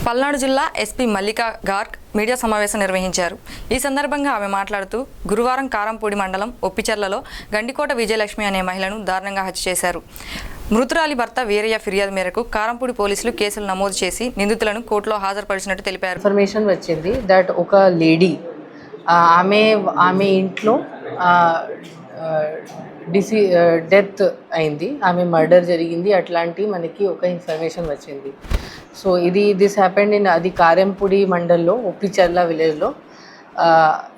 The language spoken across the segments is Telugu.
పల్నాడు జిల్లా ఎస్పీ మల్లికా గార్గ్ మీడియా సమావేశం నిర్వహించారు. ఈ సందర్భంగా ఆమె మాట్లాడుతూ గురువారం కారంపూడి మండలం ఒప్పిచర్లలో గండికోట విజయలక్ష్మి అనే మహిళను దారుణంగా హత్య చేశారు. మృతురాలి భర్త వీరయ్య ఫిర్యాదు మేరకు కారంపూడి పోలీసులు కేసులు నమోదు చేసి నిందితులను కోర్టులో హాజరుపరిచినట్టు తెలిపారు. ఇన్ఫర్మేషన్ వచ్చింది దట్ ఒక లేడీ ఆమె ఇంట్లో డెత్ అయింది, ఆమె మర్డర్ జరిగింది, అట్లాంటి మనకి ఒక ఇన్ఫర్మేషన్ వచ్చింది. సో దిస్ హ్యాపెండ్ ఇన్ అది కారంపూడి మండల్లో ఒప్పిచర్ల విలేజ్లో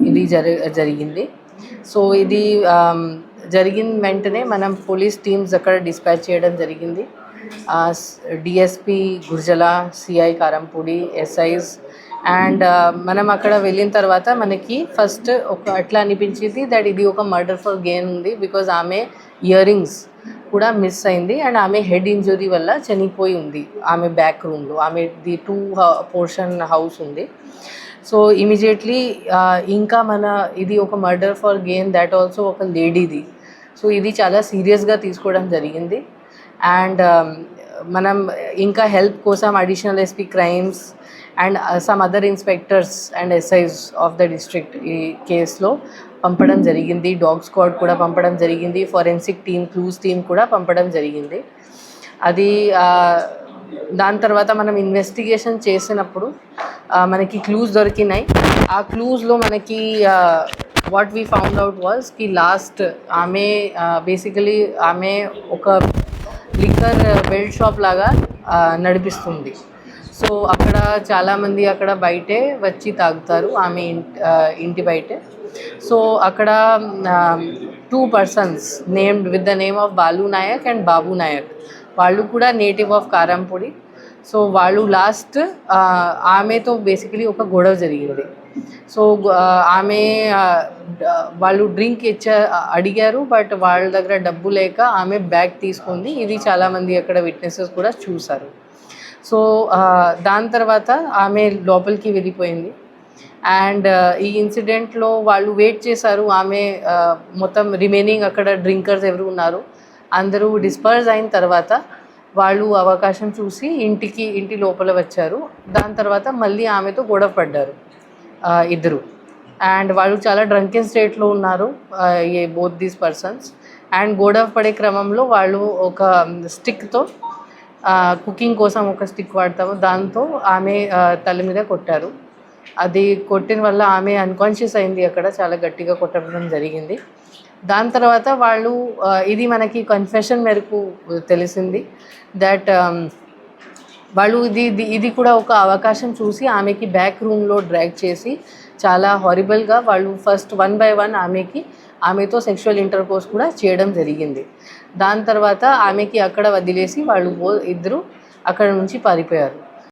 ఇది జరిగింది. సో ఇది జరిగిన వెంటనే మనం పోలీస్ టీమ్స్ అక్కడ డిస్పాచ్ చేయడం జరిగింది. DSP Gurajala, CI Karempudi, SIs and మనం అక్కడ వెళ్ళిన తర్వాత మనకి ఫస్ట్ ఒక అట్లా అనిపించింది దట్ ఇది ఒక మర్డర్ ఫర్ గెయిన్ ఉంది. బికాజ్ ఆమె ఇయర్ రింగ్స్ కూడా మిస్ అయింది అండ్ ఆమె హెడ్ ఇంజరీ వల్ల చనిపోయి ఉంది. ఆమె బ్యాక్ రూమ్లో ఆమెది 2 పోర్షన్ హౌస్ ఉంది. సో ఇమీడియట్లీ ఇంకా ఇది ఒక murder for gain, that also ఒక లేడీది. సో ఇది చాలా సీరియస్గా తీసుకోవడం జరిగింది. అండ్ మనం ఇంకా హెల్ప్ కోసం additional SP crimes and some other inspectors and SIs of the district ఈ కేసులో పంపడం జరిగింది. డాగ్ స్క్వాడ్ కూడా పంపడం జరిగింది. ఫోరెన్సిక్ టీమ్, క్లూస్ టీమ్ కూడా పంపడం జరిగింది. అది దాని తర్వాత మనం ఇన్వెస్టిగేషన్ చేసినప్పుడు మనకి క్లూస్ దొరికినాయి. ఆ క్లూస్లో మనకి what we found out was కి లాస్ట్ ఆమె బేసికలీ ఆమె ఒక లిక్కర్ బెల్ట్ షాప్ లాగా నడిపిస్తుంది. సో అక్కడ చాలామంది అక్కడ బయటే వచ్చి తాగుతారు, ఆమె ఇంటి బయటే. సో అక్కడ 2 persons named with the name of Balu Nayak and Babu Nayak, వాళ్ళు కూడా నేటివ్ ఆఫ్ కారంపూడి. సో వాళ్ళు లాస్ట్ ఆమెతో బేసికలీ ఒక గొడవ జరిగింది. సో ఆమె వాళ్ళు డ్రింక్ అడిగారు, బట్ వాళ్ళ దగ్గర డబ్బు లేక ఆమె బ్యాగ్ తీసుకుంది. ఇది చాలామంది అక్కడ విట్నెసెస్ కూడా చూశారు. సో దాని తర్వాత ఆమె లోపలికి వెళ్ళిపోయింది. అండ్ ఈ ఇన్సిడెంట్లో వాళ్ళు వెయిట్ చేశారు. ఆమె మొత్తం రిమైనింగ్ అక్కడ డ్రింకర్స్ ఎవరు ఉన్నారు అందరూ డిస్పర్స్ అయిన తర్వాత వాళ్ళు అవకాశం చూసి ఇంటి లోపల వచ్చారు. దాని తర్వాత మళ్ళీ ఆమెతో గొడవ పడ్డారు ఇద్దరు. అండ్ వాళ్ళు చాలా డ్రంకెన్ స్టేట్లో ఉన్నారు బోత్ దీస్ పర్సన్స్. అండ్ గొడవ పడే క్రమంలో వాళ్ళు ఒక స్టిక్తో, కుకింగ్ కోసం ఒక స్టిక్ వాడతాము, దాంతో ఆమె తల మీద కొట్టారు. అది కొట్టిన వల్ల ఆమె అన్కాన్షియస్ అయింది. అక్కడ చాలా గట్టిగా కొట్టడం జరిగింది. దాని తర్వాత వాళ్ళు ఇది మనకి కన్ఫెషన్ మేరకు తెలిసింది దట్ వాళ్ళు ఇది కూడా ఒక అవకాశం చూసి ఆమెకి బ్యాక్ రూమ్లో డ్రాగ్ చేసి చాలా హారిబుల్గా వాళ్ళు ఫస్ట్ 1 by 1 ఆమెతో సెక్షువల్ ఇంటర్కోర్స్ కూడా చేయడం జరిగింది. దాని తర్వాత ఆమెకి అక్కడ వదిలేసి వాళ్ళు ఇద్దరు అక్కడ నుంచి పారిపోయారు.